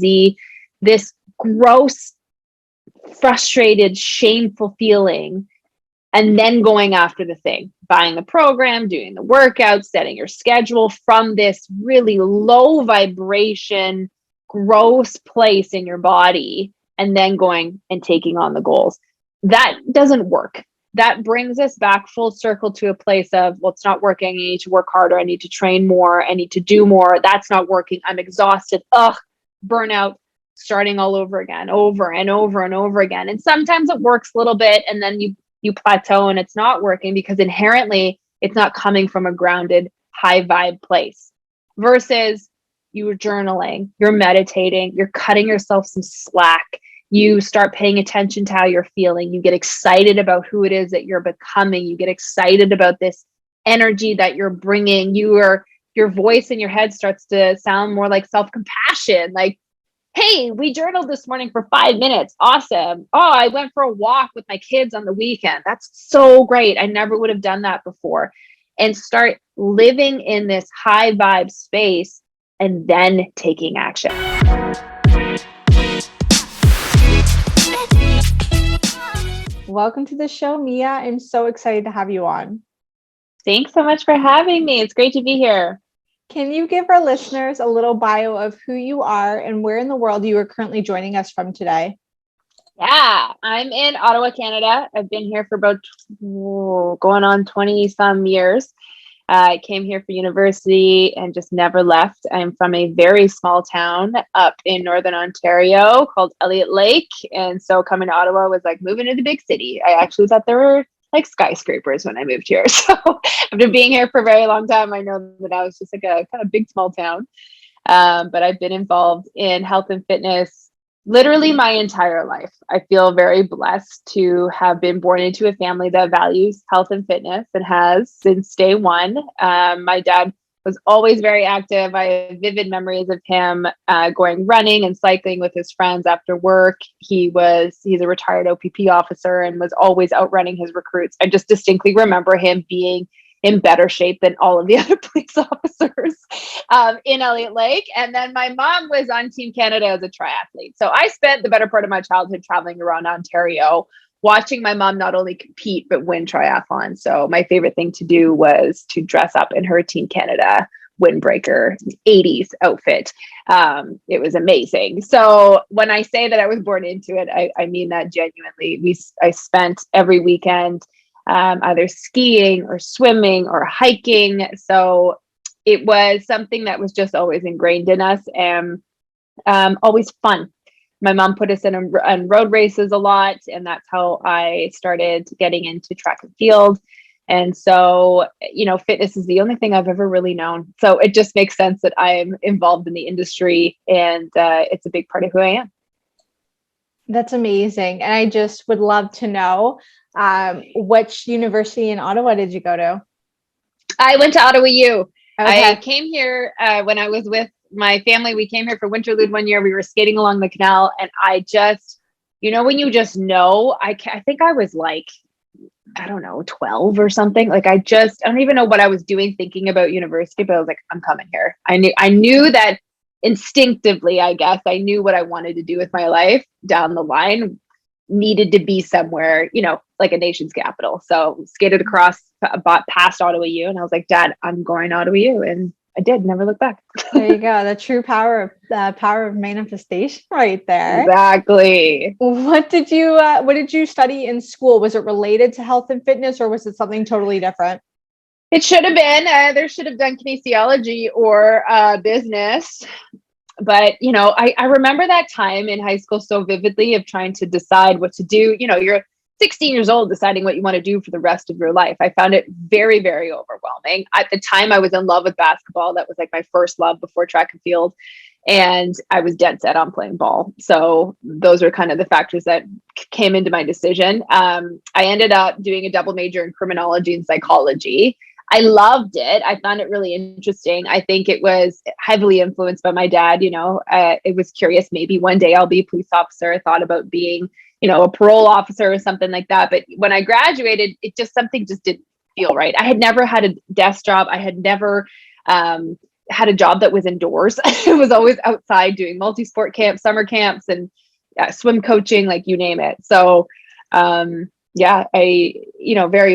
Z, this gross, frustrated, shameful feeling, and then going after the thing, buying the program, doing the workout, setting your schedule from this really low vibration, gross place in your body, and then going and taking on the goals. That doesn't work. That brings us back full circle to a place of, well, it's not working. I need to work harder. I need to train more. I need to do more. That's not working. I'm exhausted. Burnout, starting all over again, over and over and over again. And sometimes it works a little bit, and then you plateau and it's not working because inherently it's not coming from a grounded, high vibe place. Versus you're journaling, you're meditating, you're cutting yourself some slack. You start paying attention to how you're feeling. You get excited about who it is that you're becoming. You get excited about this energy that you're bringing. Your voice in your head starts to sound more like self-compassion. Like, hey, we journaled this morning for 5 minutes. Awesome. Oh, I went for a walk with my kids on the weekend. That's so great. I never would have done that before. And start living in this high vibe space and then taking action. Welcome to the show, Mia. I'm so excited to have you on. Thanks so much for having me. It's great to be here. Can you give our listeners a little bio of who you are and where in the world you are currently joining us from today? Yeah, I'm in Ottawa, Canada. I've been here for about going on 20 some years. I came here for university and just never left. I'm from a very small town up in Northern Ontario called Elliott Lake. And so coming to Ottawa was like moving to the big city. I actually thought there were like skyscrapers when I moved here. So after being here for a very long time, I know that I was just like a kind of big, small town. But I've been involved in health and fitness literally my entire life. I feel very blessed to have been born into a family that values health and fitness and has since day one. My dad was always very active. I have vivid memories of him going running and cycling with his friends after work. He's a retired OPP officer and was always out running his recruits. I just distinctly remember him being in better shape than all of the other police officers in Elliott Lake. And then my mom was on Team Canada as a triathlete. So I spent the better part of my childhood traveling around Ontario, watching my mom not only compete, but win triathlon. So my favorite thing to do was to dress up in her Team Canada windbreaker 80s outfit. It was amazing. So when I say that I was born into it, I mean that genuinely. I spent every weekend either skiing or swimming or hiking. So it was something that was just always ingrained in us and always fun. My mom put us in road races a lot, and that's how I started getting into track and field. And so, fitness is the only thing I've ever really known. So it just makes sense that I'm involved in the industry, and it's a big part of who I am. That's amazing. And I just would love to know, which university in Ottawa did you go to? I went to Ottawa U. Okay. I came here when I was with my family. We came here for Winterlude one year. We were skating along the canal, and I just, when you just know, I think I was like, I don't know, 12 or something. Like I don't even know what I was doing thinking about university, but I was like, I'm coming here. I knew that instinctively, I guess, I knew what I wanted to do with my life down the line needed to be somewhere, like a nation's capital. So skated across, past Ottawa U, and I was like, Dad, I'm going to Ottawa U. And I did, never look back. There you go. The true power of manifestation right there. Exactly. What did you study in school? Was it related to health and fitness, or was it something totally different? It should have been. There should have done kinesiology or business. But, I remember that time in high school so vividly of trying to decide what to do. You're 16 years old deciding what you want to do for the rest of your life. I found it very, very overwhelming. At the time, I was in love with basketball. That was like my first love before track and field. And I was dead set on playing ball. So those are kind of the factors that came into my decision. I ended up doing a double major in criminology and psychology. I loved it. I found it really interesting. I think it was heavily influenced by my dad. It was curious. Maybe one day I'll be a police officer. I thought about being, a parole officer or something like that. But when I graduated, something just didn't feel right. I had never had a desk job. I had never had a job that was indoors. It was always outside doing multi-sport camps, summer camps, and swim coaching, like you name it. So, very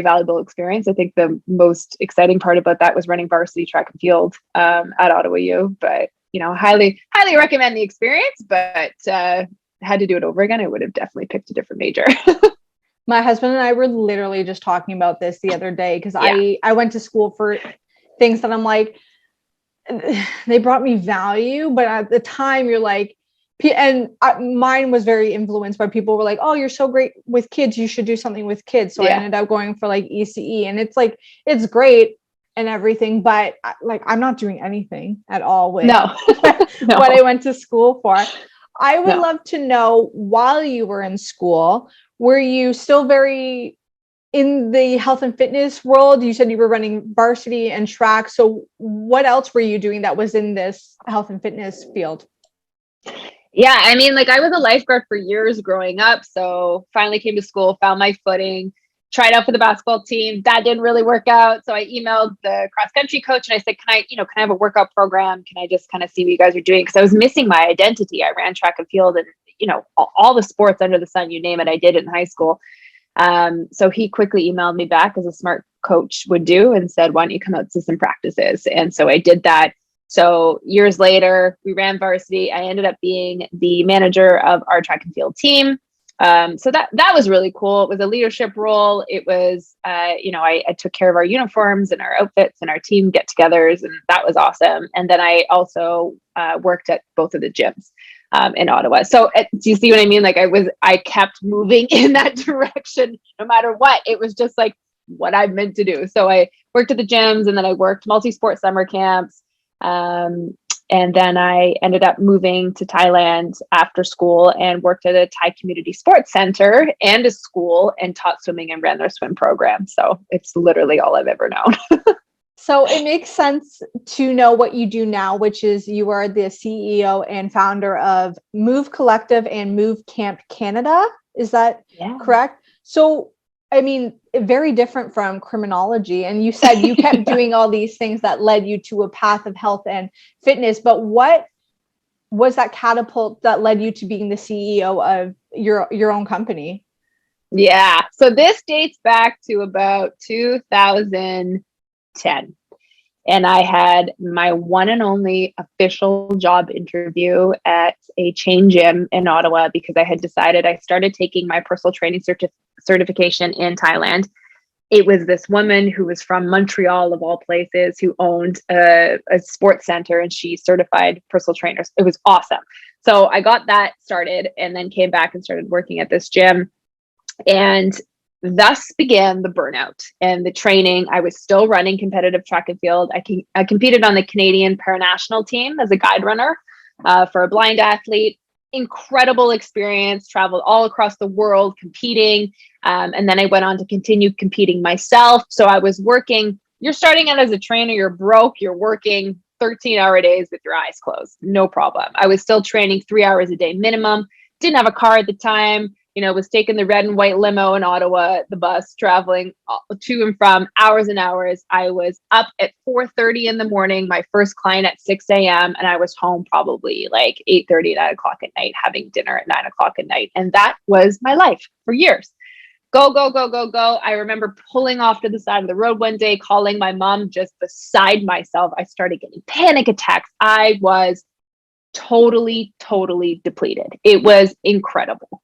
valuable experience. I think the most exciting part about that was running varsity track and field at Ottawa U. But highly recommend the experience. But had to do it over again, I would have definitely picked a different major. My husband and I were literally just talking about this the other day because I went to school for things that I'm like, they brought me value, but at the time you're like, and mine was very influenced by people who were like, oh, you're so great with kids, you should do something with kids. So I ended up going for like ECE, and it's like, it's great and everything, but like, I'm not doing anything at all with what I went to school for. I would love to know, while you were in school, were you still very in the health and fitness world? You said you were running varsity and track. So what else were you doing that was in this health and fitness field? Yeah, I mean, like I was a lifeguard for years growing up. So finally came to school, found my footing, tried out for the basketball team. That didn't really work out. So I emailed the cross country coach and I said, can I have a workout program? Can I just kind of see what you guys are doing? Because I was missing my identity. I ran track and field and, all the sports under the sun, you name it, I did it in high school. So he quickly emailed me back, as a smart coach would do, and said, why don't you come out to some practices? And so I did that. So years later, we ran varsity. I ended up being the manager of our track and field team. So that was really cool. It was a leadership role. It was, I took care of our uniforms and our outfits and our team get-togethers, and that was awesome. And then I also worked at both of the gyms in Ottawa. So do you see what I mean? Like I kept moving in that direction, no matter what. It was just like what I meant to do. So I worked at the gyms, and then I worked multi-sport summer camps. And then I ended up moving to Thailand after school and worked at a Thai community sports center and a school, and taught swimming and ran their swim program. So it's literally all I've ever known. So it makes sense to know what you do now, which is you are the CEO and founder of Move Collective and Movecamp Canada. Is that correct? So, I mean, very different from criminology. And you said you kept doing all these things that led you to a path of health and fitness. But what was that catapult that led you to being the CEO of your own company? Yeah. So this dates back to about 2010. And I had my one and only official job interview at a chain gym in Ottawa, because I had decided, I started taking my personal training certification in Thailand. It was this woman who was from Montreal, of all places, who owned a sports center, and she certified personal trainers. It was awesome. So I got that started, and then came back and started working at this gym. And thus began the burnout and the training. I was still running competitive track and field. I competed on the Canadian Paranational team as a guide runner for a blind athlete. Incredible experience, traveled all across the world competing. And then I went on to continue competing myself. So I was working, you're starting out as a trainer, you're broke, you're working 13-hour days with your eyes closed. No problem. I was still training 3 hours a day minimum. Didn't have a car at the time. Was taking the red and white limo in Ottawa, the bus, traveling to and from, hours and hours. I was up at 4:30 in the morning, my first client at 6 a.m. And I was home probably like 8:30, 9 o'clock at night, having dinner at 9 o'clock at night. And that was my life for years. Go, go, go, go, go. I remember pulling off to the side of the road one day, calling my mom, just beside myself. I started getting panic attacks. I was totally depleted. It was incredible.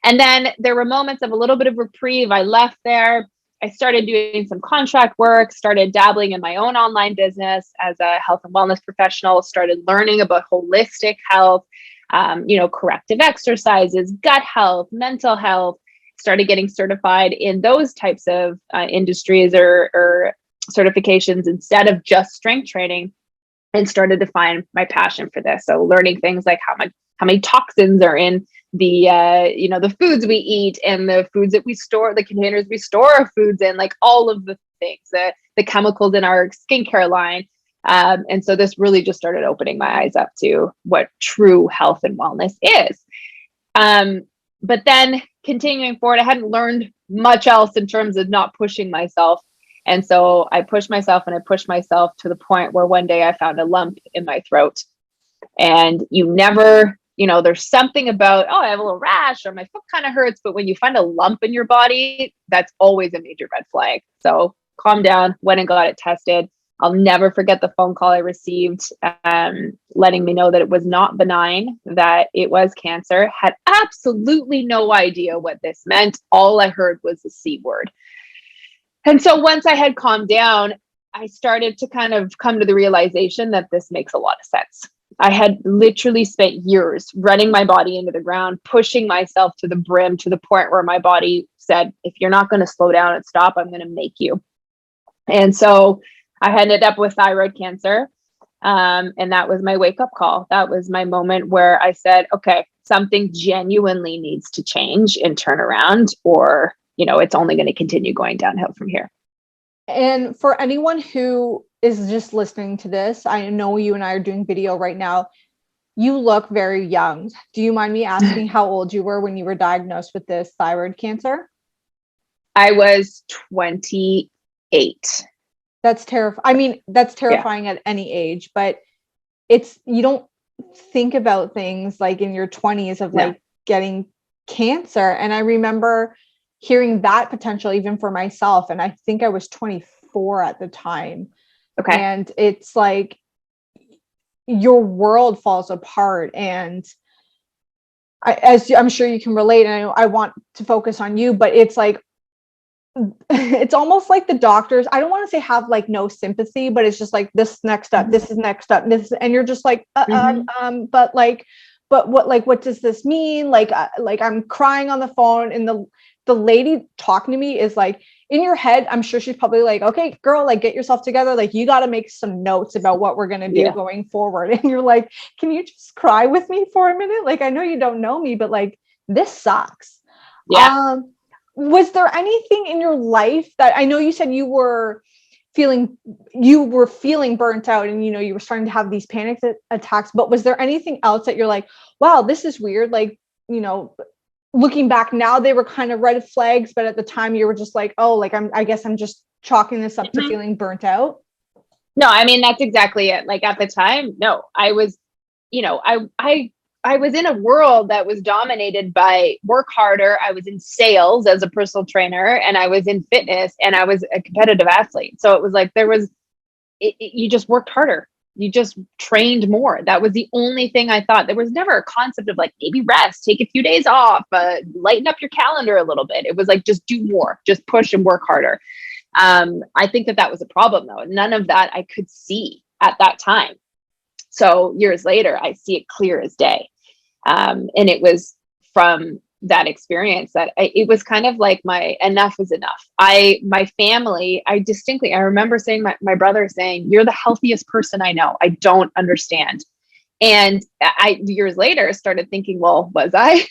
And then there were moments of a little bit of reprieve. I left there. I started doing some contract work, started dabbling in my own online business as a health and wellness professional, started learning about holistic health, corrective exercises, gut health, mental health, started getting certified in those types of industries or certifications instead of just strength training, and started to find my passion for this. So learning things like how many toxins are in the foods we eat, and the foods that we store, the containers we store our foods in, like all of the things, the chemicals in our skincare line. And so this really just started opening my eyes up to what true health and wellness is. But then continuing forward, I hadn't learned much else in terms of not pushing myself. And so I pushed myself and I pushed myself to the point where one day I found a lump in my throat. And you never, there's something about, oh, I have a little rash or my foot kind of hurts. But when you find a lump in your body, that's always a major red flag. So calm down, went and got it tested. I'll never forget the phone call I received, letting me know that it was not benign, that it was cancer. Had absolutely no idea what this meant. All I heard was the C word. And so once I had calmed down, I started to kind of come to the realization that this makes a lot of sense. I had literally spent years running my body into the ground, pushing myself to the brim, to the point where my body said, if you're not going to slow down and stop, I'm going to make you. And so I ended up with thyroid cancer. And that was my wake up call. That was my moment where I said, okay, something genuinely needs to change and turn around, or, it's only going to continue going downhill from here. And for anyone who is just listening to this, I know you and I are doing video right now. You look very young. Do you mind me asking how old you were when you were diagnosed with this thyroid cancer? I was 28. That's terrifying. I mean, that's terrifying at any age, but you don't think about things like in your 20s of like getting cancer. And I remember hearing that potential even for myself. And I think I was 24 at the time. Okay. And it's like your world falls apart. And as I'm sure you can relate, and I want to focus on you, but it's like, it's almost like the doctors, I don't want to say have like no sympathy, but it's just like this next up, this is next up, and you're just like, but what does this mean? Like I'm crying on the phone, and the lady talking to me is like, in your head, I'm sure she's probably like, okay, girl, like get yourself together. Like you got to make some notes about what we're going to do going forward. And you're like, can you just cry with me for a minute? Like, I know you don't know me, but like, this sucks. Yeah. Was there anything in your life that, I know you said you were feeling burnt out, and you were starting to have these panic attacks, but was there anything else that you're like, wow, this is weird? Like, looking back now, they were kind of red flags, but at the time you were just like, oh, like I guess I'm just chalking this up to feeling burnt out. No, I mean, that's exactly it. Like at the time, no, I was, I was in a world that was dominated by work harder. I was in sales as a personal trainer, and I was in fitness, and I was a competitive athlete. So it was like, you just worked harder. You just trained more. That was the only thing I thought. There was never a concept of like, maybe rest, take a few days off, lighten up your calendar a little bit. It was like, just do more, just push and work harder. I think that was a problem though. None of that I could see at that time. So years later, I see it clear as day. And it was from that experience that it was kind of like my enough is enough. My family, I remember saying, my brother saying, you're the healthiest person I know. I don't understand. And I years later started thinking, well, was I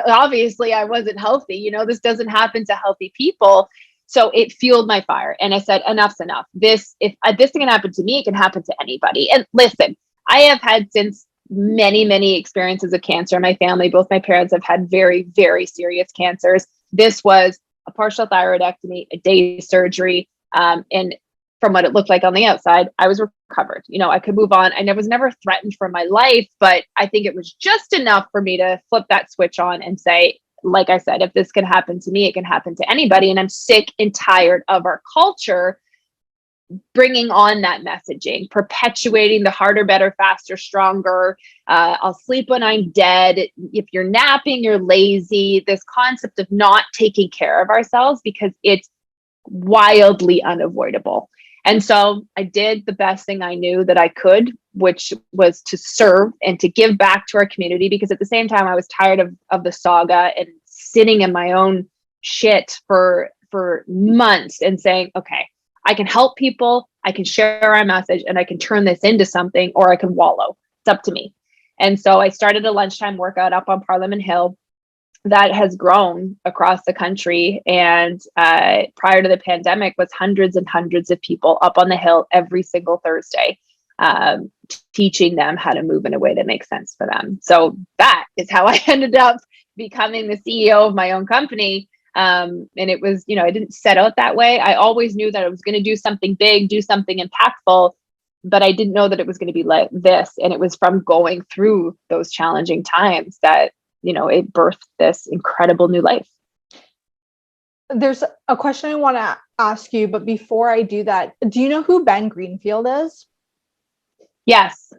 obviously I wasn't healthy. This doesn't happen to healthy people. So it fueled my fire. And I said, enough's enough. If this can happen to me, it can happen to anybody. And listen, I have had since many, many experiences of cancer in my family. Both my parents have had very, very serious cancers. This was a partial thyroidectomy, a day surgery. And from what it looked like on the outside, I was recovered. I could move on. I was never threatened for my life, but I think it was just enough for me to flip that switch on and say, like I said, if this can happen to me, it can happen to anybody. And I'm sick and tired of our culture bringing on that messaging, perpetuating the harder, better, faster, stronger. I'll sleep when I'm dead. If you're napping, you're lazy. This concept of not taking care of ourselves because it's wildly unavoidable. And so I did the best thing I knew that I could, which was to serve and to give back to our community, because at the same time, I was tired of the saga and sitting in my own shit for months and saying, okay, I can help people, I can share our message, and I can turn this into something, or I can wallow. It's up to me. And so I started a lunchtime workout up on Parliament Hill that has grown across the country. And prior to the pandemic was hundreds and hundreds of people up on the hill every single Thursday, teaching them how to move in a way that makes sense for them. So that is how I ended up becoming the CEO of my own company. And it was, I didn't set out that way. I always knew that I was going to do something big, do something impactful, but I didn't know that it was going to be like this. And it was from going through those challenging times that, it birthed this incredible new life. There's a question I want to ask you, but before I do that, do you know who Ben Greenfield is? Yes.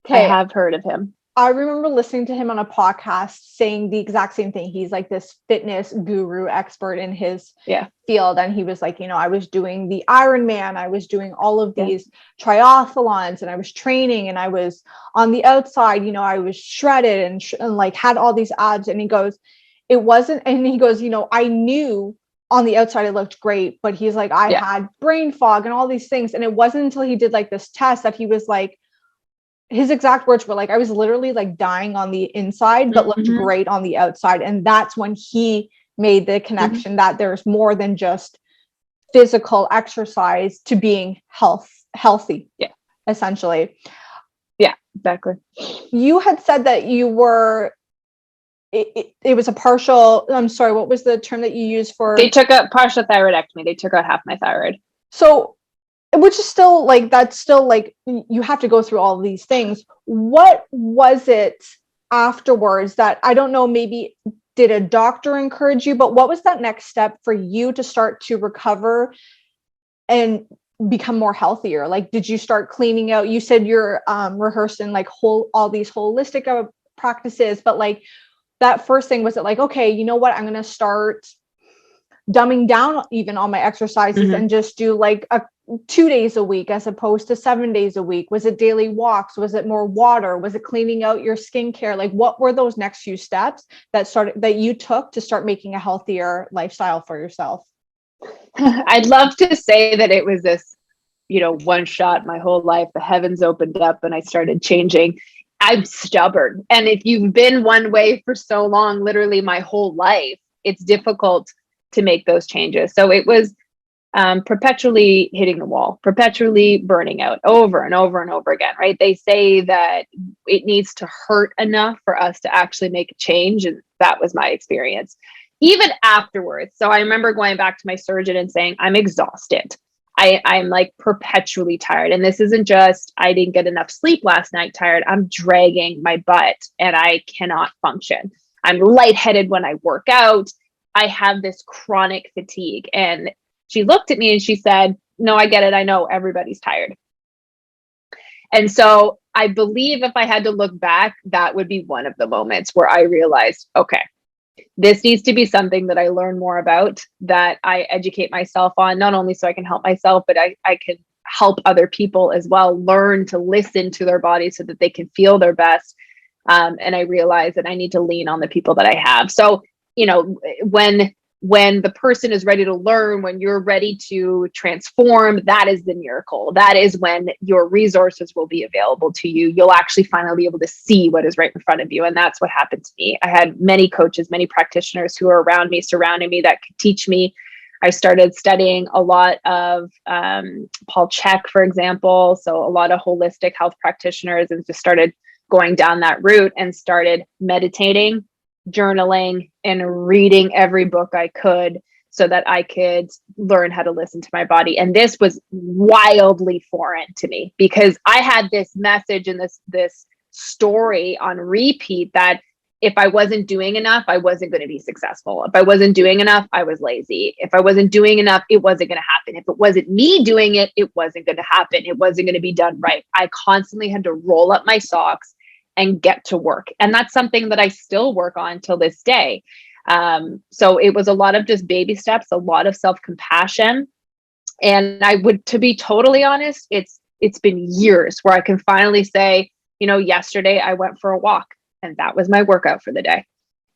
Okay. I have heard of him. I remember listening to him on a podcast saying the exact same thing. He's like this fitness guru expert in his field. And he was like, I was doing the Ironman. I was doing all of these triathlons, and I was training, and I was on the outside, I was shredded and like had all these abs. And he goes, it wasn't. And he goes, I knew on the outside it looked great, but he's like, I had brain fog and all these things. And it wasn't until he did like this test that he was like, his exact words were like, I was literally like dying on the inside, but looked great on the outside. And that's when he made the connection that there's more than just physical exercise to being healthy. Yeah. Essentially. Yeah, exactly. You had said that you were, it was a partial, I'm sorry, what was the term that you used for? They took a partial thyroidectomy. They took out half my thyroid. So, which is still like, that's still like, you have to go through all of these things. What was it afterwards that, I don't know, maybe did a doctor encourage you, but what was that next step for you to start to recover and become more healthier? Like, did you start cleaning out? You said you're rehearsing like all these holistic practices, but like that first thing, was it like, okay, you know what, I'm going to start dumbing down even on my exercises and just do like 2 days a week as opposed to 7 days a week? Was it daily walks? Was it more water? Was it cleaning out your skincare? Like, what were those next few steps that you took to start making a healthier lifestyle for yourself? I'd love to say that it was this, one shot my whole life. The heavens opened up and I started changing. I'm stubborn. And if you've been one way for so long, literally my whole life, it's difficult to make those changes. So it was perpetually hitting the wall, perpetually burning out over and over and over again, right? They say that it needs to hurt enough for us to actually make a change. And that was my experience. Even afterwards. So I remember going back to my surgeon and saying, I'm exhausted. I'm like perpetually tired. And this isn't just, I didn't get enough sleep last night tired. I'm dragging my butt and I cannot function. I'm lightheaded when I work out. I have this chronic fatigue. And she looked at me and she said, no, I get it. I know everybody's tired. And so I believe if I had to look back, that would be one of the moments where I realized, okay, this needs to be something that I learn more about, that I educate myself on, not only so I can help myself, but I can help other people as well, learn to listen to their bodies so that they can feel their best. And I realized that I need to lean on the people that I have. So, when the person is ready to learn, when you're ready to transform, that is the miracle. That is when your resources will be available to you. You'll actually finally be able to see what is right in front of you. And that's what happened to me. I had many coaches, many practitioners who are around me, surrounding me, that could teach me. I started studying a lot of Paul Chek, for example. So a lot of holistic health practitioners, and just started going down that route and started meditating, journaling, and reading every book I could so that I could learn how to listen to my body. And this was wildly foreign to me because I had this message and this story on repeat that if I wasn't doing enough, I wasn't going to be successful. If I wasn't doing enough, I was lazy. If I wasn't doing enough, it wasn't going to happen. If it wasn't me doing it, it wasn't going to happen. It wasn't going to be done right. I constantly had to roll up my socks and get to work. And that's something that I still work on till this day. So it was a lot of just baby steps, a lot of self-compassion. And to be totally honest, it's been years where I can finally say, yesterday I went for a walk and that was my workout for the day.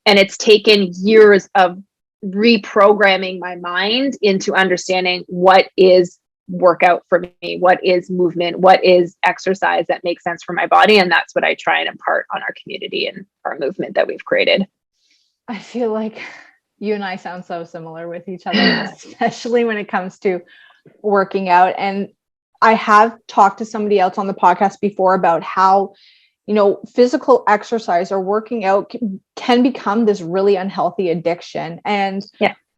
And it's taken years of reprogramming my mind into understanding what is workout for me, what is movement, what is exercise that makes sense for my body. And that's what I try and impart on our community and our movement that we've created. I feel like you and I sound so similar with each other, especially when it comes to working out. And I have talked to somebody else on the podcast before about how, physical exercise or working out can become this really unhealthy addiction. And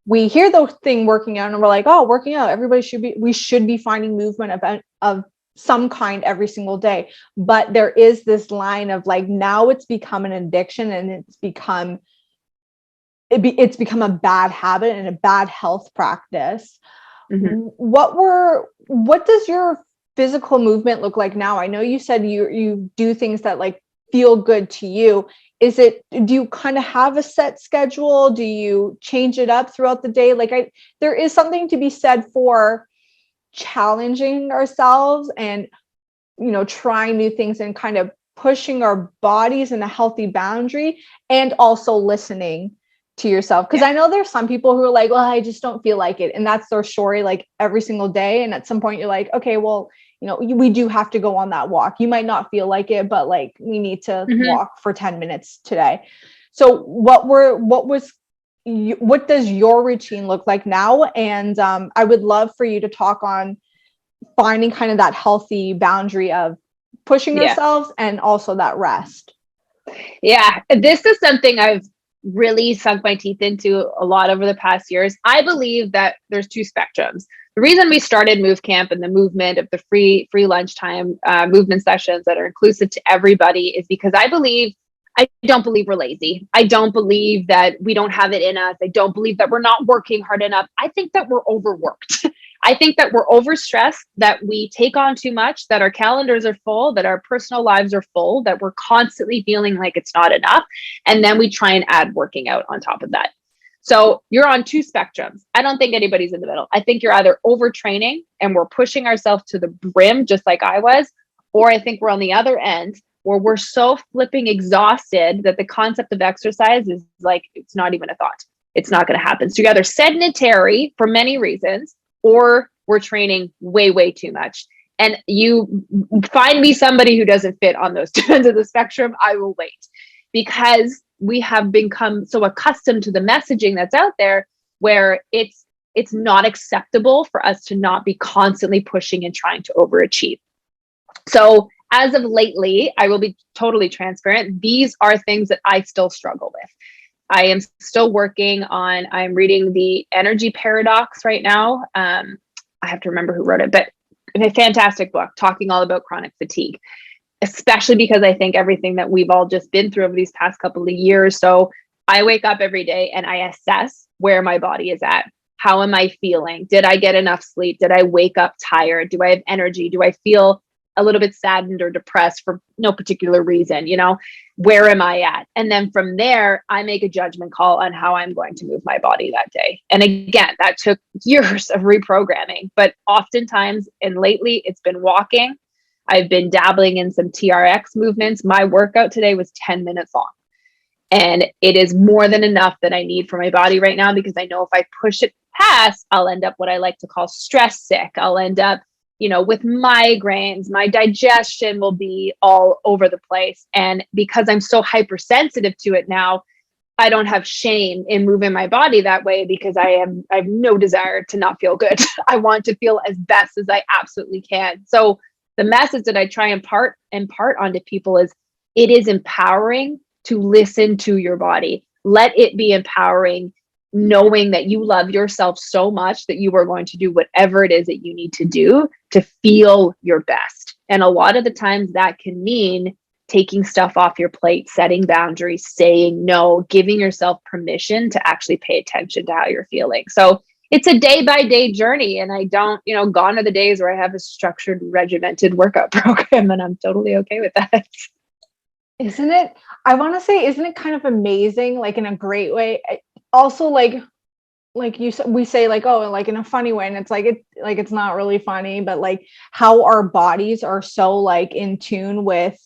we hear the thing working out and we're like, oh, working out, we should be finding movement of some kind every single day. But there is this line of like, now it's become an addiction, and it's become a bad habit and a bad health practice. Mm-hmm. What does your physical movement look like now? I know you said you do things that like feel good to you. Do you kind of have a set schedule? Do you change it up throughout the day? Like there is something to be said for challenging ourselves and, trying new things and kind of pushing our bodies in a healthy boundary, and also listening to yourself. Because I know there's some people who are like, well, I just don't feel like it. And that's their story like every single day. And at some point you're like, okay, well, we do have to go on that walk. You might not feel like it, but like we need to walk for 10 minutes today. So what does your routine look like now? And I would love for you to talk on finding kind of that healthy boundary of pushing ourselves and also that rest. Yeah, this is something I've really sunk my teeth into a lot over the past years. I believe that there's two spectrums. The reason we started Movecamp and the movement of the free lunchtime movement sessions that are inclusive to everybody is because I don't believe we're lazy. I don't believe that we don't have it in us. I don't believe that we're not working hard enough. I think that we're overworked. I think that we're overstressed, that we take on too much, that our calendars are full, that our personal lives are full, that we're constantly feeling like it's not enough. And then we try and add working out on top of that. So you're on two spectrums. I don't think anybody's in the middle. I think you're either overtraining and we're pushing ourselves to the brim, just like I was, or I think we're on the other end where we're so flipping exhausted that the concept of exercise is like, it's not even a thought. It's not going to happen. So you're either sedentary for many reasons, or we're training way, way too much. And you find me somebody who doesn't fit on those two ends of the spectrum, I will wait. Because we have become so accustomed to the messaging that's out there where it's not acceptable for us to not be constantly pushing and trying to overachieve. So as of lately, I will be totally transparent. These are things that I still struggle with. I am still working on, I'm reading The Energy Paradox right now. I have to remember who wrote it, but a fantastic book talking all about chronic fatigue, especially because I think everything that we've all just been through over these past couple of years. So I wake up every day and I assess where my body is at. How am I feeling? Did I get enough sleep? Did I wake up tired? Do I have energy? Do I feel a little bit saddened or depressed for no particular reason? Where am I at? And then from there, I make a judgment call on how I'm going to move my body that day. And again, that took years of reprogramming, but oftentimes and lately it's been walking. I've been dabbling in some TRX movements. My workout today was 10 minutes long. And it is more than enough that I need for my body right now, because I know if I push it past, I'll end up what I like to call stress sick. I'll end up with migraines, my digestion will be all over the place. And because I'm so hypersensitive to it now, I don't have shame in moving my body that way, because I have no desire to not feel good. I want to feel as best as I absolutely can. So the message that I try and impart onto people is it is empowering to listen to your body. Let it be empowering, knowing that you love yourself so much that you are going to do whatever it is that you need to do to feel your best. And a lot of the times that can mean taking stuff off your plate, setting boundaries, saying no, giving yourself permission to actually pay attention to how you're feeling. So it's a day by day journey. And I don't, gone are the days where I have a structured, regimented workout program, and I'm totally okay with that. Isn't it? I want to say, isn't it kind of amazing, like in a great way? Also, like we say like, oh, like in a funny way, and it's like it's not really funny, but like how our bodies are so like in tune with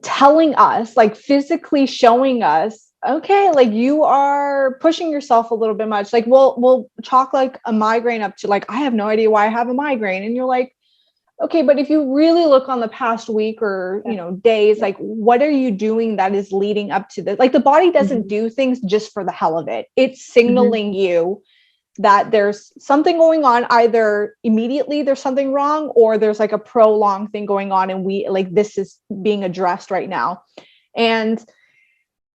telling us, like physically showing us, okay, like you are pushing yourself a little bit much. Like we'll chalk like a migraine up to like, I have no idea why I have a migraine, and you're like, okay, but if you really look on the past week or, days, like what are you doing that is leading up to this? Like the body doesn't do things just for the hell of it. It's signaling you that there's something going on. Either immediately there's something wrong, or there's like a prolonged thing going on, and we like, this is being addressed right now. And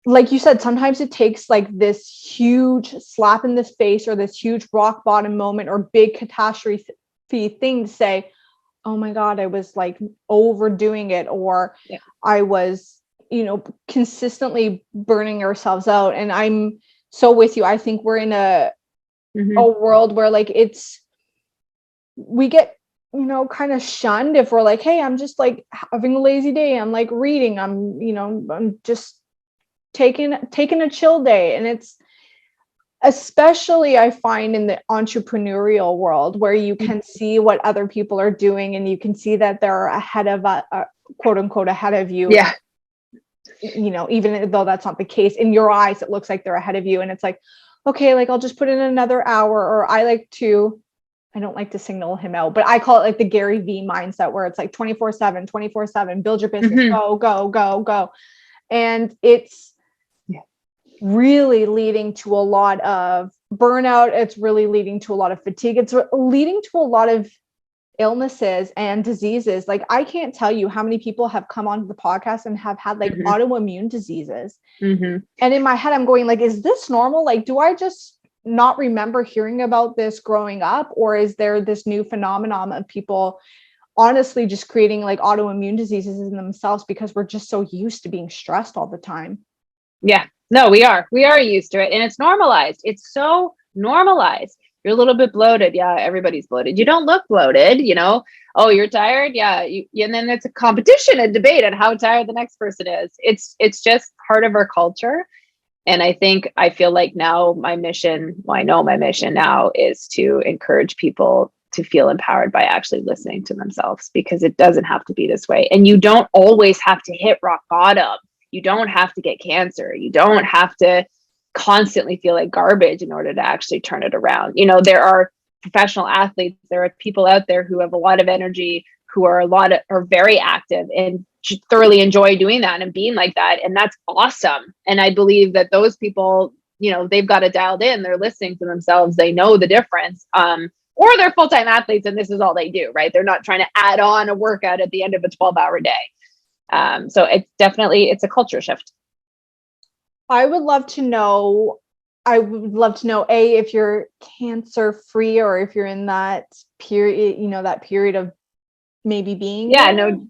like you said, sometimes it takes like this huge slap in the face or this huge rock bottom moment or big catastrophe thing to say, oh my God, I was like overdoing it, or I was, consistently burning ourselves out. And I'm so with you. I think we're in a world where like we get, kind of shunned if we're like, hey, I'm just like having a lazy day. I'm like reading. I'm just taking a chill day. And it's, especially I find in the entrepreneurial world where you can see what other people are doing and you can see that they're ahead of quote unquote ahead of you. Yeah. Even though that's not the case, in your eyes, it looks like they're ahead of you. And it's like, okay, like I'll just put in another hour, or I don't like to signal him out, but I call it like the Garyvee mindset, where it's like 24/7, build your business, go, go, go, go. And it's really leading to a lot of burnout. It's really leading to a lot of fatigue. It's leading to a lot of illnesses and diseases. Like I can't tell you how many people have come onto the podcast and have had like autoimmune diseases. And in my head, I'm going like, is this normal? Like, do I just not remember hearing about this growing up? Or is there this new phenomenon of people honestly just creating like autoimmune diseases in themselves because we're just so used to being stressed all the time? Yeah. No, we are used to it, and it's normalized. It's so normalized. You're a little bit bloated. Yeah. Everybody's bloated. You don't look bloated, Oh, you're tired. Yeah. And then it's a competition and debate on how tired the next person is. It's just part of our culture. And I feel like now I know my mission now is to encourage people to feel empowered by actually listening to themselves, because it doesn't have to be this way. And you don't always have to hit rock bottom. You don't have to get cancer. You don't have to constantly feel like garbage in order to actually turn it around. There are professional athletes. There are people out there who have a lot of energy, who are very active and thoroughly enjoy doing that and being like that. And that's awesome. And I believe that those people, they've got it dialed in. They're listening to themselves. They know the difference. Or they're full-time athletes and this is all they do, right? They're not trying to add on a workout at the end of a 12-hour day. So it's a culture shift. I would love to know, A, if you're cancer free or if you're in that period, that period of maybe being. Yeah, no,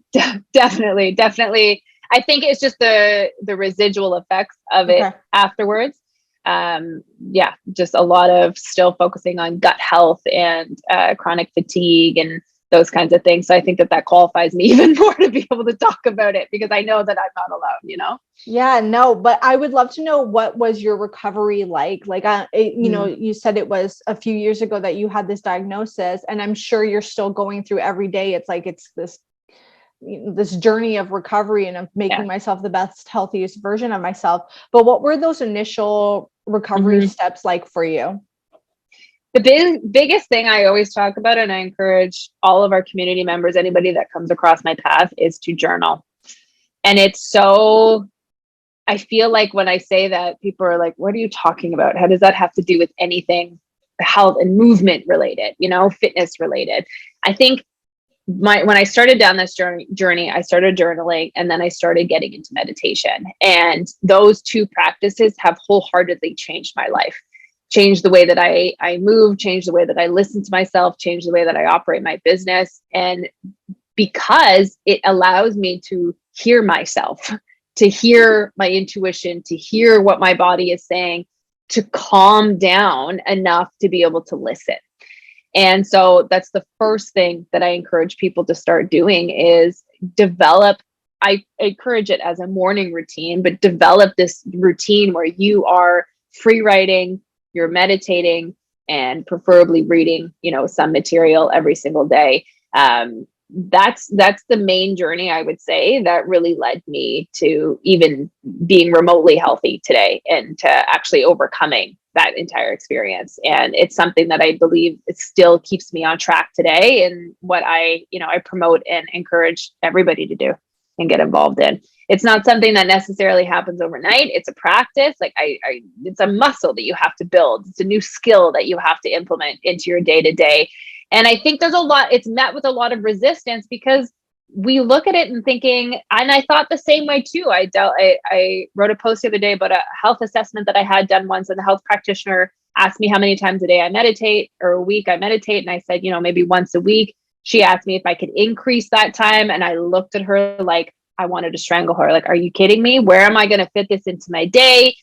definitely. I think it's just the residual effects of it afterwards. Just a lot of still focusing on gut health and chronic fatigue and those kinds of things. So I think that qualifies me even more to be able to talk about it, because I know that I'm not alone, Yeah, no, but I would love to know, what was your recovery like? Like, you said it was a few years ago that you had this diagnosis, and I'm sure you're still going through every day. It's like, it's this journey of recovery and of making myself the best, healthiest version of myself. But what were those initial recovery steps like for you? The biggest thing I always talk about, and I encourage all of our community members, anybody that comes across my path, is to journal. And I feel like when I say that, people are like, what are you talking about? How does that have to do with anything health and movement related, fitness related? I think when I started down this journey, I started journaling, and then I started getting into meditation. And those two practices have wholeheartedly changed my life. Changed the way that I move, changed the way that I listen to myself, changed the way that I operate my business. And because it allows me to hear myself, to hear my intuition, to hear what my body is saying, to calm down enough to be able to listen. And so that's the first thing that I encourage people to start doing, is I encourage it as a morning routine, but develop this routine where you are free writing, you're meditating, and preferably reading, some material every single day. That's the main journey, I would say, that really led me to even being remotely healthy today, and to actually overcoming that entire experience. And it's something that I believe it still keeps me on track today, and what I promote and encourage everybody to do and get involved in. It's not something that necessarily happens overnight. It's a practice. Like it's a muscle that you have to build. It's a new skill that you have to implement into your day to day. And I think it's met with a lot of resistance, because we look at it and thinking, and I thought the same way too. I wrote a post the other day about a health assessment that I had done once, and the health practitioner asked me how many times a day I meditate, or a week I meditate. And I said, maybe once a week. She asked me if I could increase that time. And I looked at her like I wanted to strangle her. Like, are you kidding me? Where am I going to fit this into my day?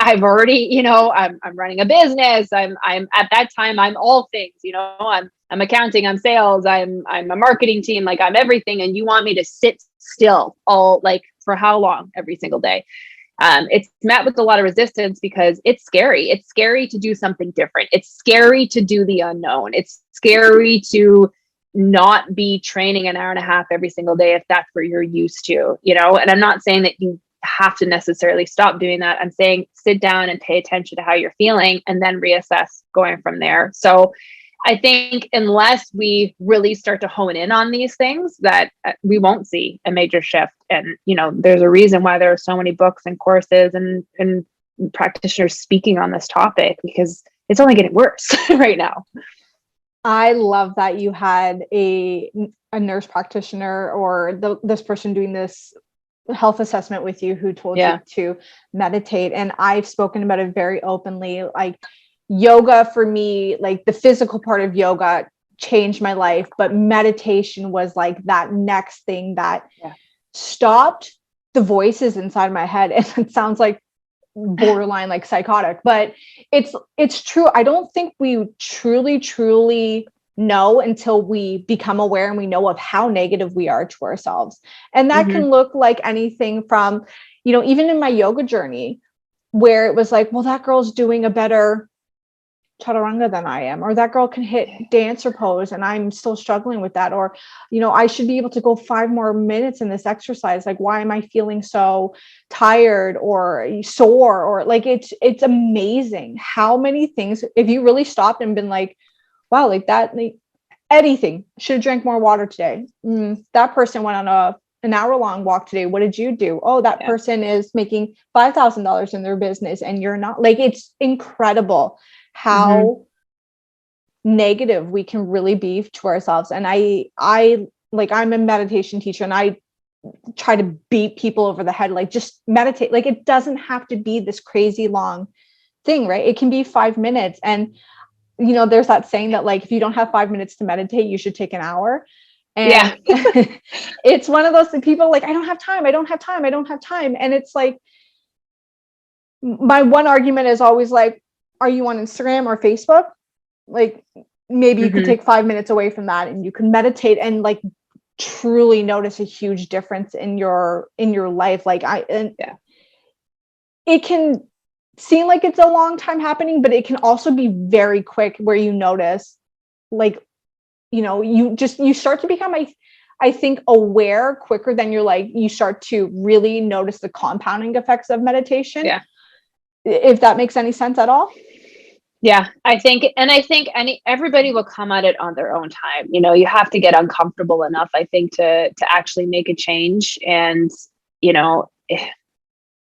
I've already, I'm running a business. I'm at that time, I'm all things, I'm accounting, I'm sales, I'm a marketing team, like I'm everything. And you want me to sit still all, like, for how long? Every single day. It's met with a lot of resistance because it's scary. It's scary to do something different. It's scary to do the unknown. It's scary to not be training an hour and a half every single day if that's what you're used to, and I'm not saying that you have to necessarily stop doing that. I'm saying sit down and pay attention to how you're feeling and then reassess going from there. So I think unless we really start to hone in on these things, that we won't see a major shift. And, there's a reason why there are so many books and courses and practitioners speaking on this topic, because it's only getting worse right now. I love that you had a nurse practitioner or this person doing this health assessment with you who told you to meditate. And I've spoken about it very openly. Like, yoga for me, like the physical part of yoga changed my life, but meditation was like that next thing that stopped the voices inside my head. And it sounds like borderline like psychotic, but it's true. I don't think we truly know until we become aware and we know of how negative we are to ourselves. And that can look like anything from, even in my yoga journey, where it was like, well, that girl's doing a better chaturanga than I am, or that girl can hit dancer pose and I'm still struggling with that, or I should be able to go 5 more minutes in this exercise. Like, why am I feeling so tired or sore? Or like, it's amazing how many things, if you really stopped and been like, wow, like that, like, anything, should have drank more water today. That person went on an hour-long walk today. What did you do? Oh, that person is making $5,000 in their business and you're not. Like, it's incredible how negative we can really be to ourselves. And I like, I'm a meditation teacher and I try to beat people over the head, like, just meditate. Like, it doesn't have to be this crazy long thing, right? It can be 5 minutes. And, there's that saying that, like, if you don't have 5 minutes to meditate, you should take an hour. And it's one of those things, people like, I don't have time. And it's like, my one argument is always like, are you on Instagram or Facebook? Like, maybe you could take 5 minutes away from that and you can meditate and like truly notice a huge difference in your life. Like, it can seem like it's a long time happening, but it can also be very quick, where you notice, like, you start to become, I think, aware quicker than you start to really notice the compounding effects of meditation. Yeah. If that makes any sense at all. Yeah, I think everybody will come at it on their own time. You have to get uncomfortable enough, I think, to actually make a change. And,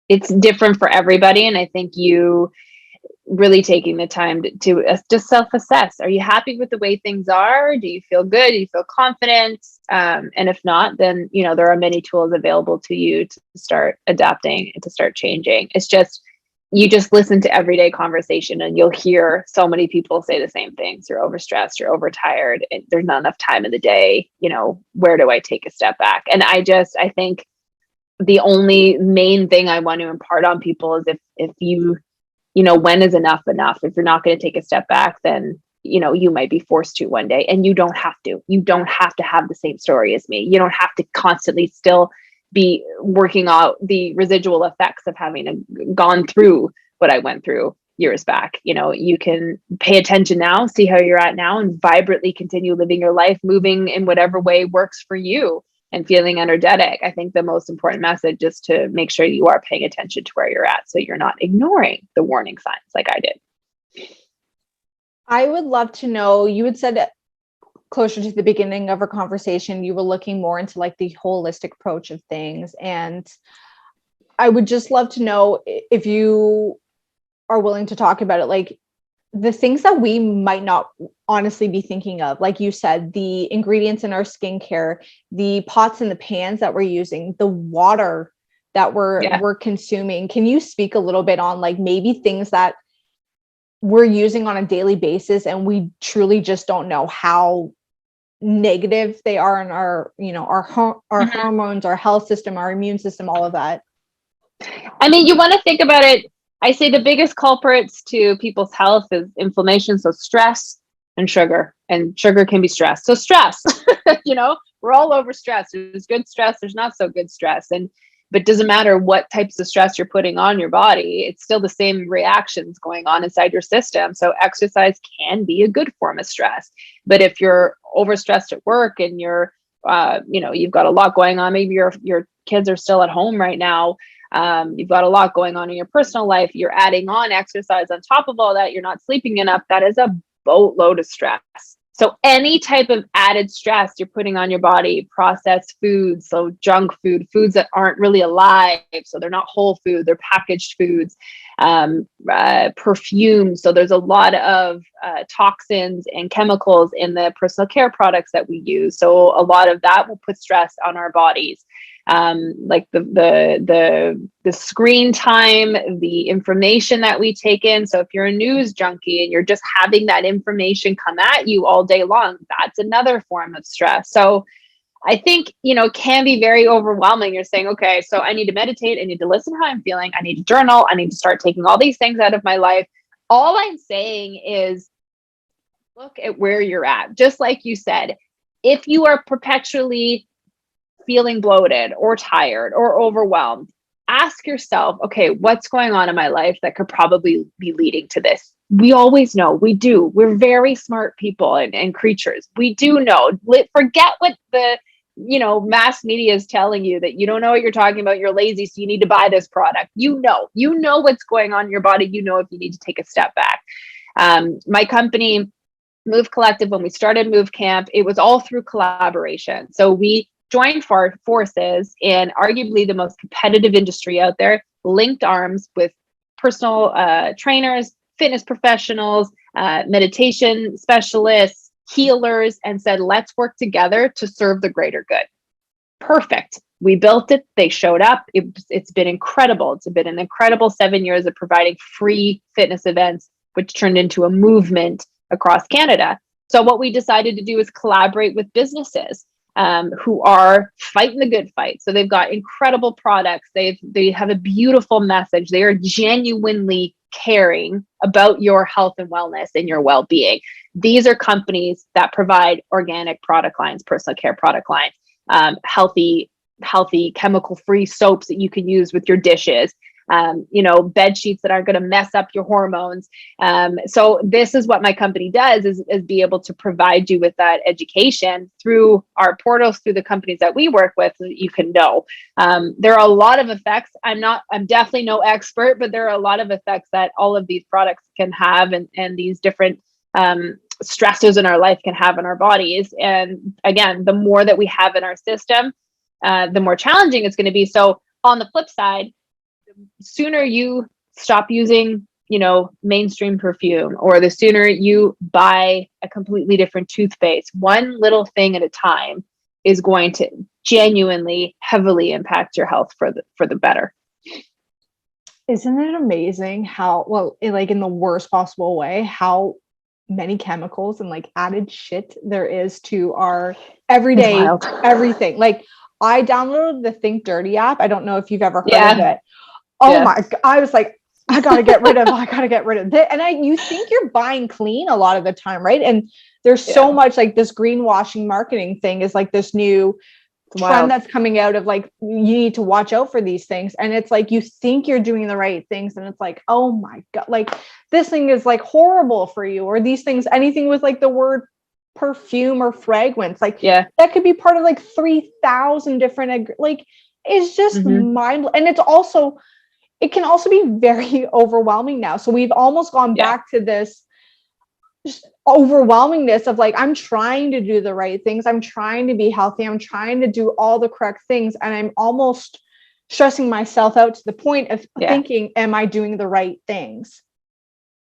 it's different for everybody. And I think you really taking the time to just self-assess. Are you happy with the way things are? Do you feel good? Do you feel confident? And if not, then, there are many tools available to you to start adapting and to start changing. It's just, you just listen to everyday conversation and you'll hear so many people say the same things. You're overstressed, you're overtired, and there's not enough time in the day. Where do I take a step back? And I think the only main thing I want to impart on people is if you, when is enough? If you're not going to take a step back, then, you might be forced to one day, and you don't have to. You don't have to have the same story as me. You don't have to constantly still be working out the residual effects of having gone through what I went through years back. You can pay attention now, see how you're at now, and vibrantly continue living your life, moving in whatever way works for you and feeling energetic. I think the most important message is to make sure you are paying attention to where you're at, so you're not ignoring the warning signs like I did. I would love to know, you had said closer to the beginning of our conversation, you were looking more into like the holistic approach of things. And I would just love to know if you are willing to talk about it, like the things that we might not honestly be thinking of? Like you said, the ingredients in our skincare, the pots and the pans that we're using, the water that we're consuming. Can you speak a little bit on like maybe things that we're using on a daily basis and we truly just don't know how negative they are in our, our hormones, our health system, our immune system, all of that? I mean, you want to think about it. I say the biggest culprits to people's health is inflammation. So stress and sugar can be stress. So stress, we're all over stress. There's good stress. There's not so good stress. But it doesn't matter what types of stress you're putting on your body. It's still the same reactions going on inside your system. So exercise can be a good form of stress. But if you're overstressed at work and you've got a lot going on, maybe your kids are still at home right now. You've got a lot going on in your personal life. You're adding on exercise on top of all that. You're not sleeping enough. That is a boatload of stress. So any type of added stress you're putting on your body, processed foods, so junk food, foods that aren't really alive, so they're not whole food, they're packaged foods, perfume. So there's a lot of toxins and chemicals in the personal care products that we use. So a lot of that will put stress on our bodies. Like the screen time, the information that we take in. So if you're a news junkie and you're just having that information come at you all day long, that's another form of stress. So I think, it can be very overwhelming. You're saying, okay, so I need to meditate. I need to listen how I'm feeling. I need to journal. I need to start taking all these things out of my life. All I'm saying is look at where you're at. Just like you said, if you are perpetually feeling bloated or tired or overwhelmed, ask yourself, okay, what's going on in my life that could probably be leading to this? We always know, we do. We're very smart people and creatures. We do know. Forget what the mass media is telling you, that you don't know what you're talking about. You're lazy, so you need to buy this product. You know what's going on in your body. You know if you need to take a step back. My company, Move Collective, when we started Movecamp, it was all through collaboration. So we joined forces in arguably the most competitive industry out there, linked arms with personal trainers, fitness professionals, meditation specialists, healers, and said, let's work together to serve the greater good. Perfect. We built it. They showed up. It's been incredible. It's been an incredible 7 years of providing free fitness events, which turned into a movement across Canada. So what we decided to do is collaborate with businesses who are fighting the good fight. So they've got incredible products. They have a beautiful message. They are genuinely caring about your health and wellness and your well-being. These are companies that provide organic product lines, personal care product lines, healthy, chemical-free soaps that you can use with your dishes, bed sheets that aren't going to mess up your hormones. So this is what my company does is be able to provide you with that education through our portals, through the companies that we work with, so that you can know. There are a lot of effects. I'm definitely no expert, but there are a lot of effects that all of these products can have, and these different stressors in our life can have in our bodies. And again, the more that we have in our system, the more challenging it's going to be. So on the flip side, the sooner you stop using, mainstream perfume, or the sooner you buy a completely different toothpaste, one little thing at a time is going to genuinely heavily impact your health for the better. Isn't it amazing how, in the worst possible way, how many chemicals and added shit there is to our everyday everything? I downloaded the Think Dirty app. I don't know if you've ever heard of it. Oh my God. I was like, I got to get rid of this. And you think you're buying clean a lot of the time, right? And there's so much this greenwashing marketing thing is this new trend that's coming out of you need to watch out for these things. And it's you think you're doing the right things. And it's oh my God, this thing is horrible for you, or these things, anything with the word perfume or fragrance, that could be part of 3,000 different, it's just mind. And it can also be very overwhelming now. So we've almost gone back to this just overwhelmingness of I'm trying to do the right things. I'm trying to be healthy. I'm trying to do all the correct things. And I'm almost stressing myself out to the point of thinking, am I doing the right things?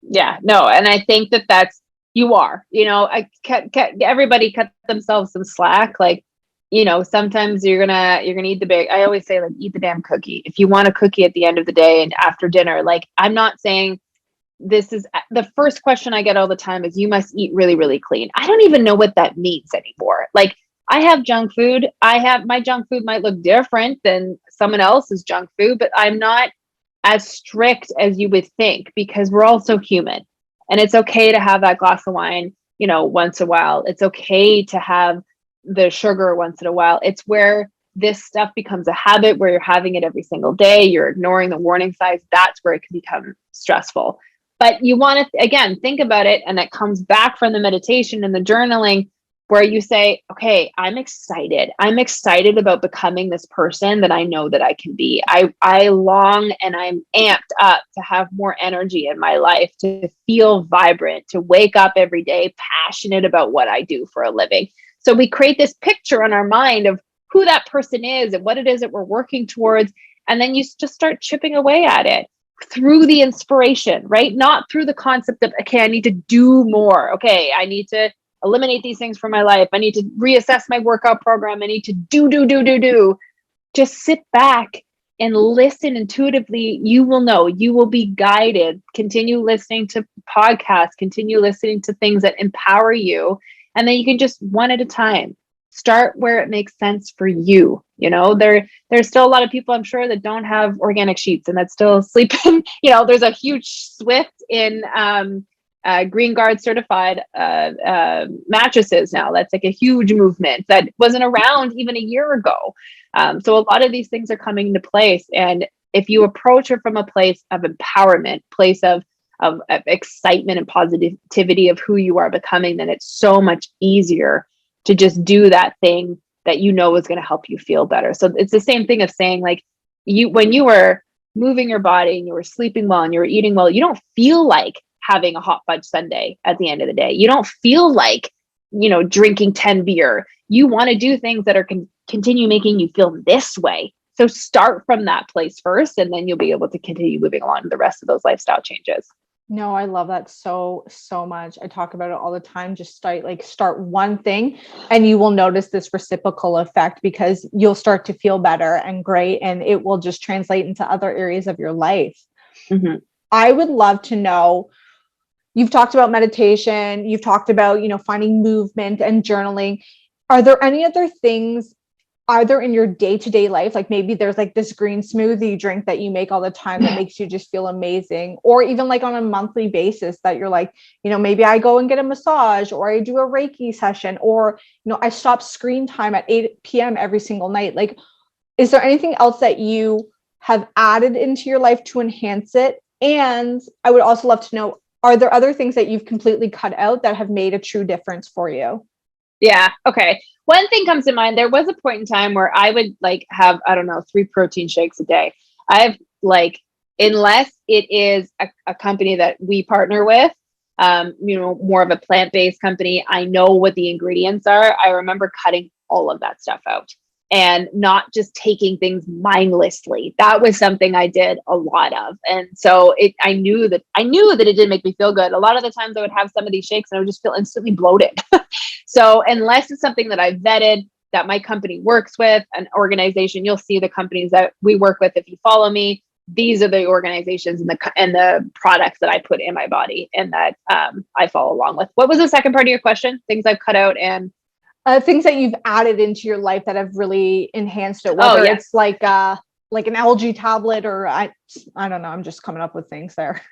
Yeah, no. And I think that's, You are, everybody cut themselves some slack. Like, sometimes you're gonna eat the big, I always say, like, eat the damn cookie. If you want a cookie at the end of the day and after dinner, like, I'm not saying this is the first question I get all the time is you must eat really, really clean. I don't even know what that means anymore. Like, I have junk food. My junk food might look different than someone else's junk food, but I'm not as strict as you would think because we're also human. And it's okay to have that glass of wine, once in a while. It's okay to have the sugar once in a while. It's where this stuff becomes a habit where you're having it every single day. You're ignoring the warning signs. That's where it can become stressful. But you want to, again, think about it. And that comes back from the meditation and the journaling where you say, okay, I'm excited. I'm excited about becoming this person that I know that I can be. I long and I'm amped up to have more energy in my life, to feel vibrant, to wake up every day passionate about what I do for a living. So we create this picture in our mind of who that person is and what it is that we're working towards. And then you just start chipping away at it through the inspiration, right? Not through the concept of, okay, I need to do more. Okay, I need to eliminate these things from my life. I need to reassess my workout program. I need to do. Just sit back and listen intuitively. You will know, you will be guided. Continue listening to podcasts, continue listening to things that empower you. And then you can just one at a time start where it makes sense for you. There's still a lot of people, I'm sure, that don't have organic sheets and that's still sleeping. There's a huge Swift in Green Guard certified mattresses now. That's like a huge movement that wasn't around even a year ago. So a lot of these things are coming into place. And if you approach it from a place of empowerment, place of excitement and positivity of who you are becoming, then it's so much easier to just do that thing that is going to help you feel better. So it's the same thing of saying, like, when you were moving your body and you were sleeping well and you were eating well, you don't feel like having a hot fudge sundae at the end of the day. You don't feel like, drinking 10 beer. You want to do things that are continue making you feel this way. So start from that place first, and then you'll be able to continue moving along to the rest of those lifestyle changes. No, I love that so much. I talk about it all the time. Just start one thing and you will notice this reciprocal effect because you'll start to feel better and great, and it will just translate into other areas of your life. Mm-hmm. I would love to know, you've talked about meditation, you've talked about, finding movement and journaling. Are there any other things either in your day-to-day life, like maybe there's like this green smoothie drink that you make all the time that makes you just feel amazing, or even like on a monthly basis that you're like, maybe I go and get a massage, or I do a Reiki session, or, I stop screen time at 8 p.m. every single night. Like, is there anything else that you have added into your life to enhance it? And I would also love to know, are there other things that you've completely cut out that have made a true difference for you? Yeah. Okay. One thing comes to mind. There was a point in time where I would have, 3 protein shakes a day. I've unless it is a company that we partner with, more of a plant-based company, I know what the ingredients are. I remember cutting all of that stuff out and not just taking things mindlessly. That was something I did a lot of. And so I knew that it didn't make me feel good. A lot of the times I would have some of these shakes and I would just feel instantly bloated. So unless it's something that I've vetted, that my company works with, an organization, you'll see the companies that we work with. If you follow me, these are the organizations and the products that I put in my body and that I follow along with. What was the second part of your question? Things I've cut out and things that you've added into your life that have really enhanced it, whether it's like an algae tablet or I don't know. I'm just coming up with things there.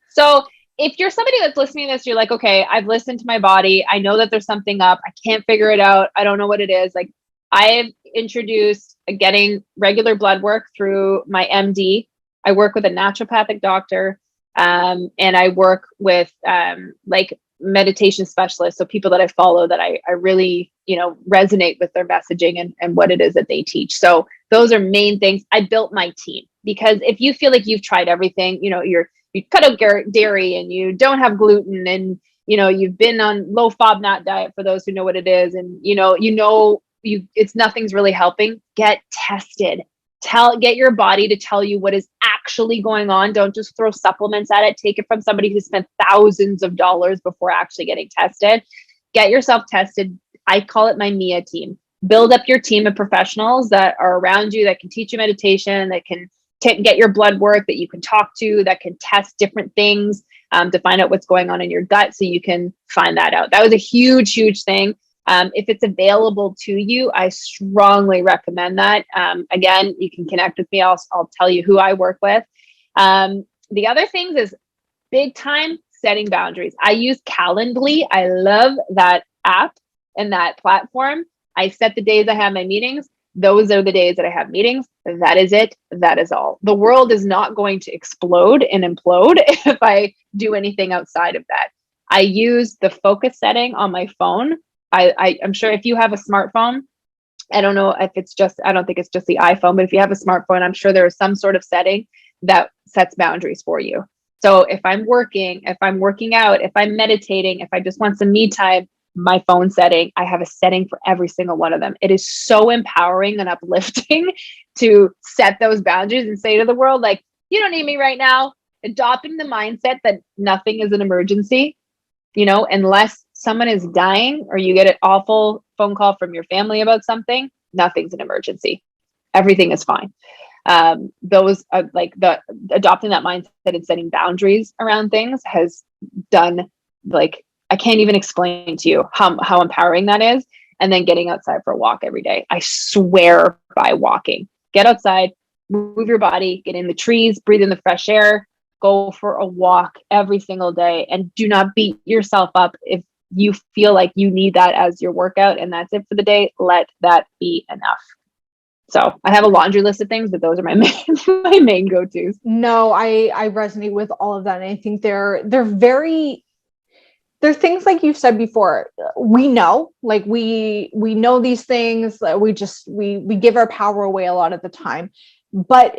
So if you're somebody that's listening to this, you're like, okay, I've listened to my body. I know that there's something up. I can't figure it out. I don't know what it is. Like, I've introduced getting regular blood work through my MD. I work with a naturopathic doctor, and I work with meditation specialists. So people that I follow that I really, resonate with their messaging and what it is that they teach. So those are main things. I built my team because if you feel like you've tried everything, you cut out dairy and you don't have gluten and, you've been on low FOB NAT diet for those who know what it is. And, it's nothing's really helping. Get tested. Get your body to tell you what is actually going on. Don't just throw supplements at it. Take it from somebody who spent thousands of dollars before actually getting tested. Get yourself tested. I call it my Mia team. Build up your team of professionals that are around you, that can teach you meditation, that can get your blood work, that you can talk to, that can test different things to find out what's going on in your gut, so you can find that out. That was a huge, huge thing. If it's available to you, I strongly recommend that. Again, you can connect with me. I'll tell you who I work with. The other things is big time setting boundaries. I use Calendly. I love that app and that platform. I set the days I have my meetings. Those are the days that I have meetings. That is it. That is all. The world is not going to explode and implode if I do anything outside of that. I use the focus setting on my phone. I'm sure if you have a smartphone, I don't know if it's just, I don't think it's just the iPhone, but if you have a smartphone, I'm sure there is some sort of setting that sets boundaries for you. So if I'm working out, if I'm meditating, if I just want some me time, my phone setting, I have a setting for every single one of them. It is so empowering and uplifting to set those boundaries and say to the world, like, you don't need me right now. Adopting the mindset that nothing is an emergency, unless someone is dying or you get an awful phone call from your family about something, nothing's an emergency. Everything is fine. Those are like adopting that mindset and setting boundaries around things has done, like, I can't even explain to you how empowering that is. And then getting outside for a walk every day. I swear by walking. Get outside, move your body, get in the trees, breathe in the fresh air, go for a walk every single day, and do not beat yourself up if you feel like you need that as your workout and that's it for the day. Let that be enough. So I have a laundry list of things, but those are my main go-tos. No, I resonate with all of that. And I think they're things like you've said before. We know, like we know these things. We give our power away a lot of the time, but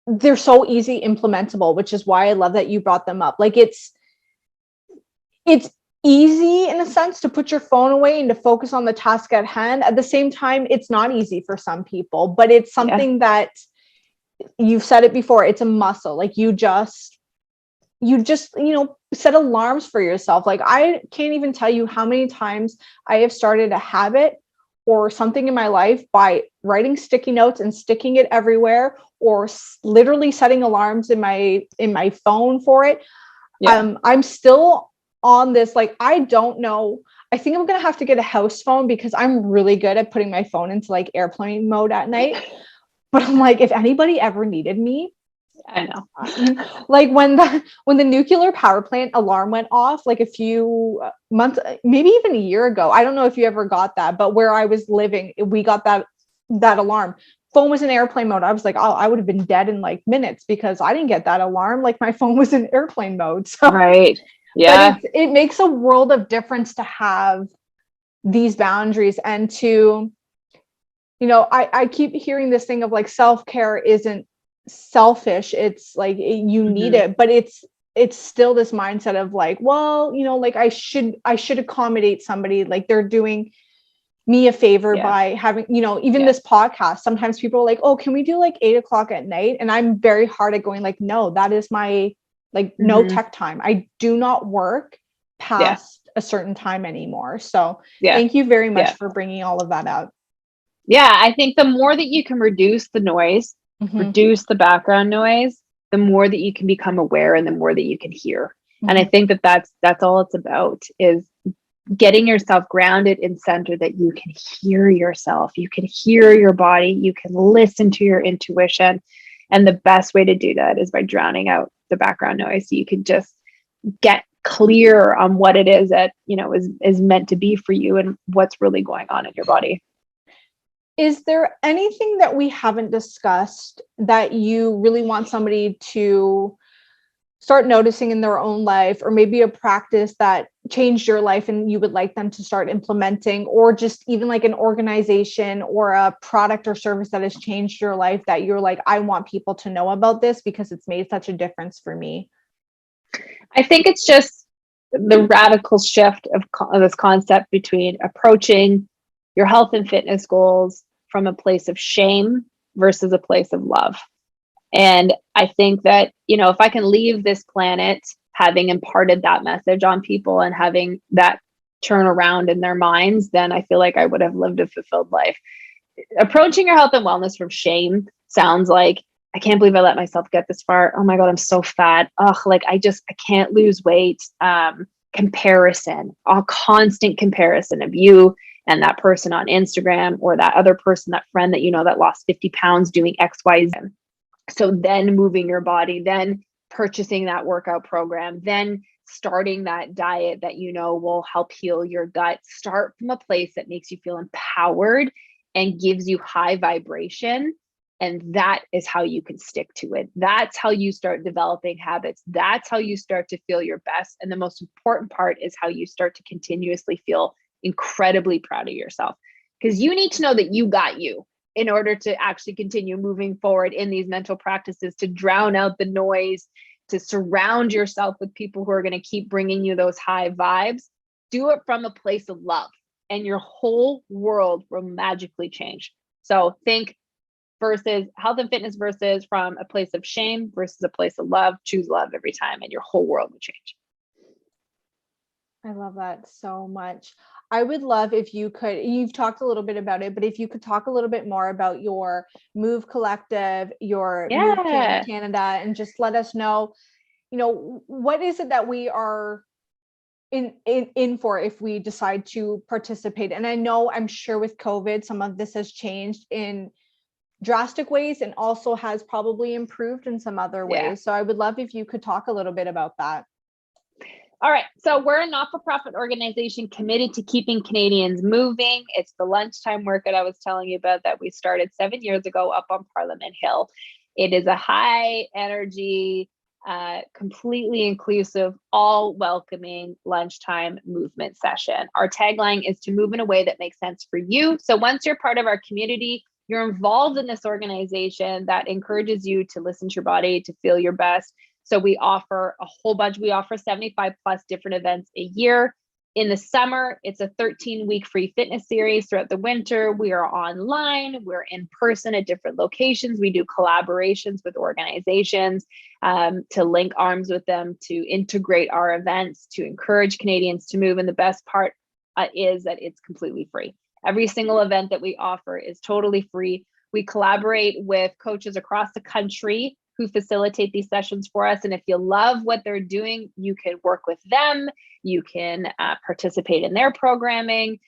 they're so easy implementable, which is why I love that you brought them up. Like it's easy in a sense to put your phone away and to focus on the task at hand. At the same time, it's not easy for some people, but it's something that you've said it before. It's a muscle. Like you just set alarms for yourself. Like I can't even tell you how many times I have started a habit or something in my life by writing sticky notes and sticking it everywhere, or literally setting alarms in my phone for it. I'm still on this, like, I don't know. I think I'm going to have to get a house phone because I'm really good at putting my phone into like airplane mode at night. But I'm like, if anybody ever needed me, I know. Like when the nuclear power plant alarm went off, like a few months, maybe even a year ago. I don't know if you ever got that, but where I was living, we got that alarm. Phone was in airplane mode. I was like, oh, I would have been dead in like minutes because I didn't get that alarm. Like my phone was in airplane mode. So right. Yeah. But it makes a world of difference to have these boundaries and to, I keep hearing this thing of like self-care isn't selfish. It's like you need it, but it's still this mindset of like, well, like I should accommodate somebody, like they're doing me a favor by having, even this podcast. Sometimes people are like, oh, can we do like 8:00 at night? And I'm very hard at going like, no, that is my no tech time. I do not work past a certain time anymore. So thank you very much for bringing all of that up. Yeah. I think the more that you can reduce the noise, reduce the background noise, the more that you can become aware and the more that you can hear. And I think that's all it's about, is getting yourself grounded and centered, that you can hear yourself, you can hear your body, you can listen to your intuition. And the best way to do that is by drowning out the background noise, so you can just get clear on what it is that is meant to be for you and what's really going on in your body. Is there anything that we haven't discussed that you really want somebody to start noticing in their own life, or maybe a practice that changed your life and you would like them to start implementing, or just even like an organization or a product or service that has changed your life that you're like, I want people to know about this because it's made such a difference for me? I think it's just the radical shift of this concept between approaching your health and fitness goals from a place of shame versus a place of love. And I think that, if I can leave this planet having imparted that message on people and having that turn around in their minds, then I feel like I would have lived a fulfilled life. Approaching your health and wellness from shame sounds like, I can't believe I let myself get this far. Oh my God, I'm so fat. Ugh, like I can't lose weight. Comparison, a constant comparison of you and that person on Instagram, or that other person, that friend that that lost 50 pounds doing XYZ. So then moving your body, then purchasing that workout program, then starting that diet that will help heal your gut. Start from a place that makes you feel empowered and gives you high vibration. And that is how you can stick to it. That's how you start developing habits. That's how you start to feel your best. And the most important part is how you start to continuously feel incredibly proud of yourself, because you need to know that you got you in order to actually continue moving forward in these mental practices, to drown out the noise, to surround yourself with people who are going to keep bringing you those high vibes. Do it from a place of love, and your whole world will magically change. So think versus health and fitness versus from a place of shame versus a place of love. Choose love every time, and your whole world will change. I love that so much. I would love if you could, you've talked a little bit about it, but if you could talk a little bit more about your Move Collective, your Movecamp Canada, and just let us know, what is it that we are in for if we decide to participate. And I'm sure with COVID, some of this has changed in drastic ways and also has probably improved in some other ways. Yeah. So I would love if you could talk a little bit about that. All right. So we're a not-for-profit organization committed to keeping Canadians moving. It's the lunchtime workout I was telling you about that we started 7 years ago up on Parliament Hill. It is a high energy, completely inclusive, all welcoming lunchtime movement session. Our tagline is to move in a way that makes sense for you. So once you're part of our community, you're involved in this organization that encourages you to listen to your body, to feel your best. So we offer a whole bunch. We offer 75 plus different events a year. In the summer, it's a 13-week free fitness series. Throughout the winter, we are online. We're in person at different locations. We do collaborations with organizations to link arms with them, to integrate our events, to encourage Canadians to move. And the best part is that it's completely free. Every single event that we offer is totally free. We collaborate with coaches across the country who facilitate these sessions for us. And if you love what they're doing, you can work with them. You can participate in their programming.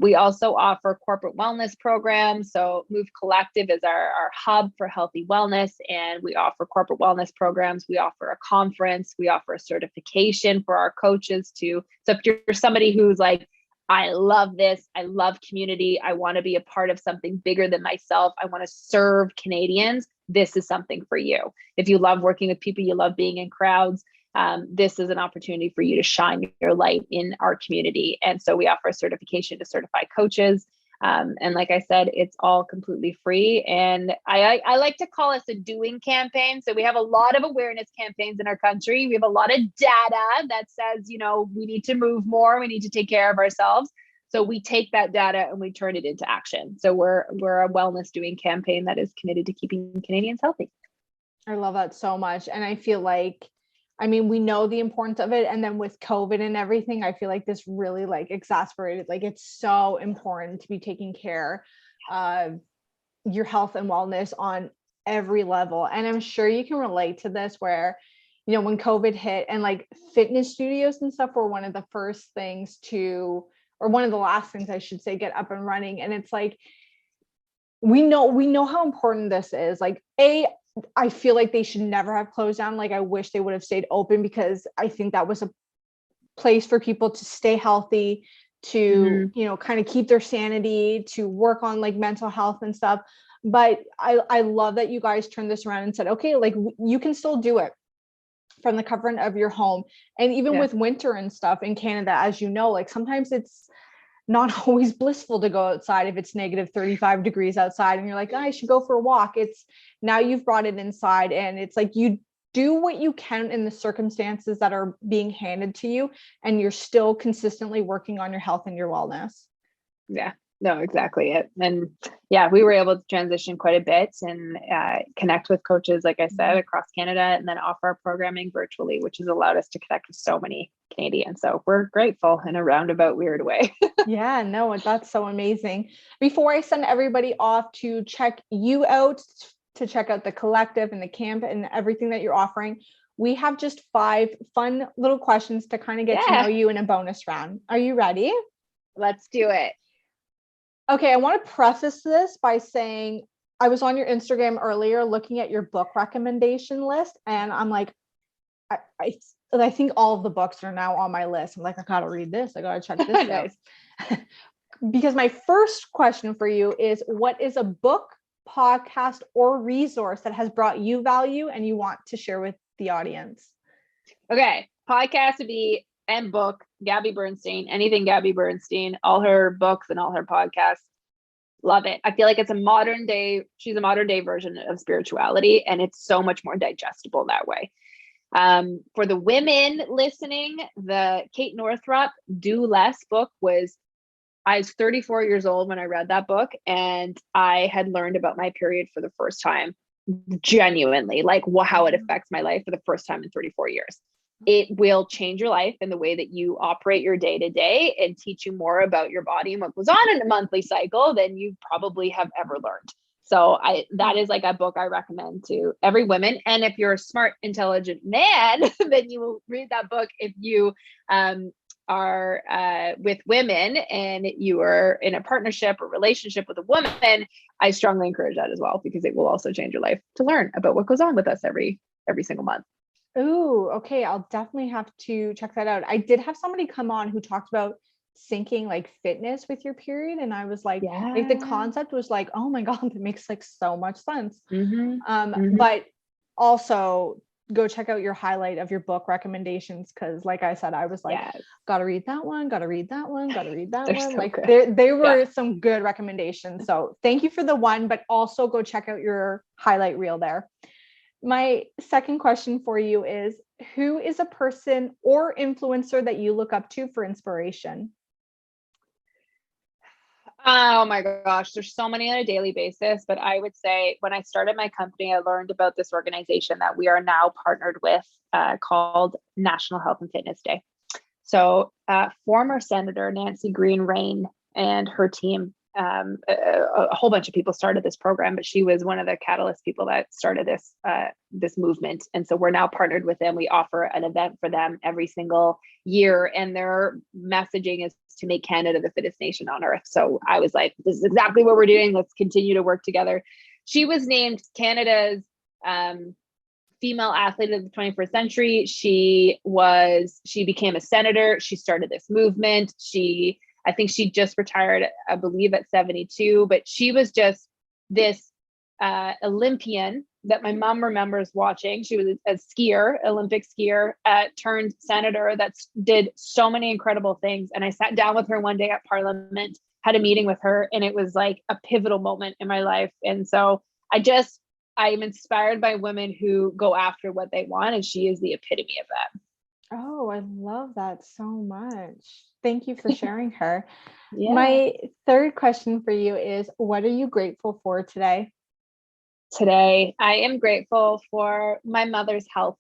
We also offer corporate wellness programs. So Move Collective is our hub for healthy wellness, and we offer corporate wellness programs. We offer a conference. We offer a certification for our coaches too. So if you're somebody who's like, I love this, I love community, I want to be a part of something bigger than myself, I want to serve Canadians, this is something for you. If you love working with people, you love being in crowds, this is an opportunity for you to shine your light in our community. And so we offer a certification to certify coaches. And like I said, it's all completely free. And I like to call us a doing campaign. So we have a lot of awareness campaigns in our country. We have a lot of data that says, we need to move more. We need to take care of ourselves. So we take that data and we turn it into action. So we're a wellness doing campaign that is committed to keeping Canadians healthy. I love that so much. And I feel like, we know the importance of it. And then with COVID and everything, I feel like this really exacerbated, it's so important to be taking care of your health and wellness on every level. And I'm sure you can relate to this where, when COVID hit and fitness studios and stuff were one of the first things or one of the last things I should say, get up and running. And it's we know how important this is. I feel like they should never have closed down. I wish they would have stayed open, because I think that was a place for people to stay healthy, to, kind of keep their sanity, to work on mental health and stuff. But I love that you guys turned this around and said, okay, you can still do it from the comfort of your home. And even with winter and stuff in Canada, as sometimes it's not always blissful to go outside if it's negative 35 degrees outside and you're like, I should go for a walk. It's now you've brought it inside, and it's you do what you can in the circumstances that are being handed to you, and you're still consistently working on your health and your wellness. Yeah, No, exactly it. And yeah, we were able to transition quite a bit and connect with coaches, like I said, across Canada, and then offer our programming virtually, which has allowed us to connect with so many Canadians. So we're grateful in a roundabout weird way. Yeah, no, that's so amazing. Before I send everybody off to check you out, to check out the collective and the camp and everything that you're offering, we have just 5 fun little questions to kind of get to know you in a bonus round. Are you ready? Let's do it. Okay, I want to preface this by saying I was on your Instagram earlier looking at your book recommendation list, and I'm like, I think all of the books are now on my list. I'm like, I gotta read this. I gotta check this out. Because my first question for you is, what is a book, podcast, or resource that has brought you value and you want to share with the audience? Okay, podcast would be, and book, Gabby Bernstein, anything Gabby Bernstein, all her books and all her podcasts. Love it. I feel like she's a modern day version of spirituality, and it's so much more digestible that way. For the women listening, the Kate Northrup Do Less book I was 34 years old when I read that book, and I had learned about my period for the first time, genuinely, like how it affects my life for the first time in 34 years. It will change your life and the way that you operate your day to day, and teach you more about your body and what goes on in a monthly cycle than you probably have ever learned. So that is like a book I recommend to every woman. And if you're a smart, intelligent man, then you will read that book. If you are with women and you are in a partnership or relationship with a woman, I strongly encourage that as well, because it will also change your life to learn about what goes on with us every single month. Oh, okay. I'll definitely have to check that out. I did have somebody come on who talked about syncing like fitness with your period. And I was like the concept was like, oh my God, that makes like so much sense. But also go check out your highlight of your book recommendations. Cause like I said, I was like, gotta read that one, gotta read that one, gotta read that one. So like they were some good recommendations. So thank you for the one, but also go check out your highlight reel there. My second question for you is, who is a person or influencer that you look up to for inspiration? Oh my gosh, there's so many on a daily basis, but I would say when I started my company, I learned about this organization that we are now partnered with called National Health and Fitness Day. So former Senator Nancy Green Rain and her team, a whole bunch of people started this program, but she was one of the catalyst people that started this movement. And so we're now partnered with them. We offer an event for them every single year, and their messaging is to make Canada the fittest nation on earth. So I was like, this is exactly what we're doing. Let's continue to work together. She was named Canada's female athlete of the 21st century. She became a senator. She started this movement. I think she just retired, I believe, at 72, but she was just this Olympian that my mom remembers watching. She was a skier, Olympic skier, turned senator that did so many incredible things. And I sat down with her one day at Parliament, had a meeting with her, and it was like a pivotal moment in my life. And so I'm inspired by women who go after what they want, and she is the epitome of that. Oh, I love that so much. Thank you for sharing her. My third question for you is, what are you grateful for today? Today, I am grateful for my mother's health.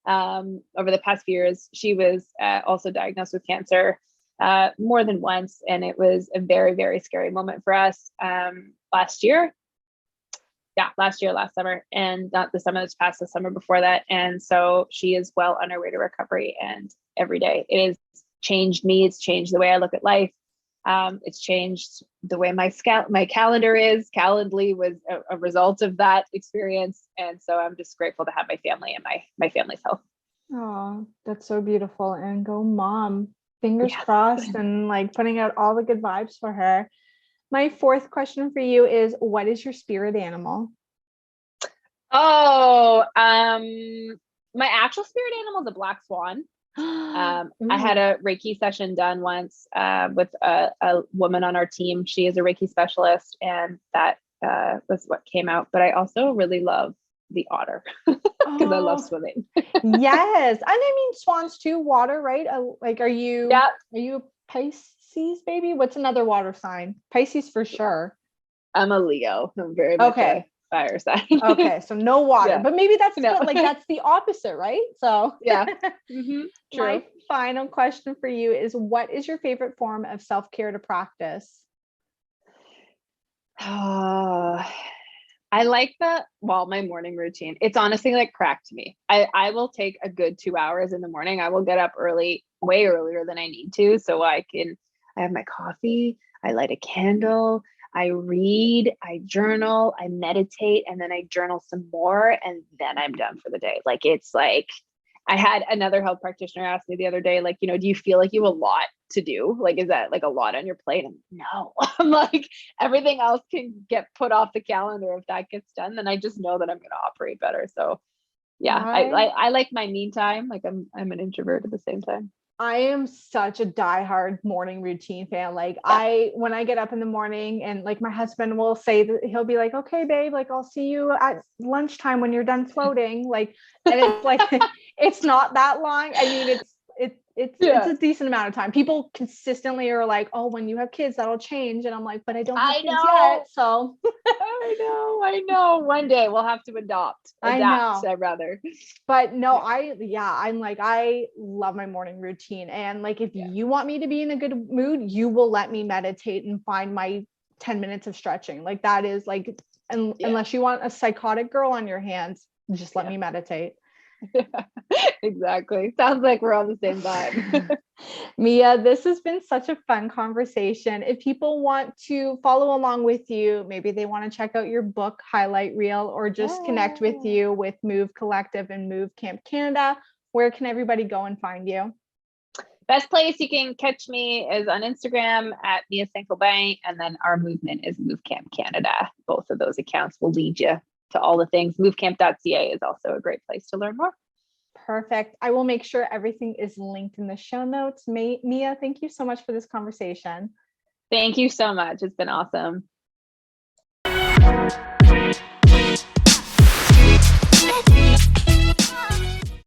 Over the past few years, she was also diagnosed with cancer more than once, and it was a very, very scary moment for us last summer, and not the summer that's passed, the summer before that. And so she is well on her way to recovery, and every day it has changed me. It's changed the way I look at life. It's changed the way my calendar is. Calendly was a result of that experience. And so I'm just grateful to have my family and my family's health. Oh, that's so beautiful. And go mom, fingers crossed, and like putting out all the good vibes for her. My fourth question for you is, what is your spirit animal? Oh, my actual spirit animal is a black swan. I had a Reiki session done once with a woman on our team. She is a Reiki specialist, and that was what came out. But I also really love the otter because I love swimming. Yes, and I mean swans too, water, right? Like, are you a Pisces? Pisces, baby. What's another water sign? Pisces for sure. I'm a Leo. I'm very much a fire sign. Okay, so no water, but maybe that's No. like that's the opposite, right? So yeah. Mm-hmm. True. My final question for you is, what is your favorite form of self-care to practice? I like my morning routine. It's honestly like crack to me. I will take a good 2 hours in the morning. I will get up early, way earlier than I need to. So I have my coffee, I light a candle, I read, I journal, I meditate, and then I journal some more. And then I'm done for the day. Like, it's like, I had another health practitioner ask me the other day, like, do you feel like you have a lot to do? Like, is that like a lot on your plate? And no, I'm like, everything else can get put off the calendar. If that gets done, then I just know that I'm going to operate better. So yeah, I like my me time. Like I'm an introvert at the same time. I am such a diehard morning routine fan. Like when I get up in the morning, and like my husband will say that he'll be like, okay, babe, like I'll see you at lunchtime when you're done floating. Like, and it's like, it's not that long. I mean, it's a decent amount of time. People consistently are like, oh, when you have kids, that'll change. And I'm like, but I don't have kids yet. So I know. One day we'll have to adapt. I know. I'd rather. But no, I'm like, I love my morning routine. And like, if you want me to be in a good mood, you will let me meditate and find my 10 minutes of stretching. Like that is like, unless you want a psychotic girl on your hands, just let me meditate. Exactly. Sounds like we're on the same vibe. Mia, this has been such a fun conversation. If people want to follow along with you, maybe they want to check out your book highlight reel, or just connect with you with Move Collective and Movecamp Canada, where can everybody go and find you? Best place you can catch me is on Instagram at Mia St-Aubin, and then our movement is Movecamp Canada. Both of those accounts will lead you to all the things. Movecamp.ca is also a great place to learn more. Perfect. I will make sure everything is linked in the show notes. Mia, thank you so much for this conversation. Thank you so much. It's been awesome.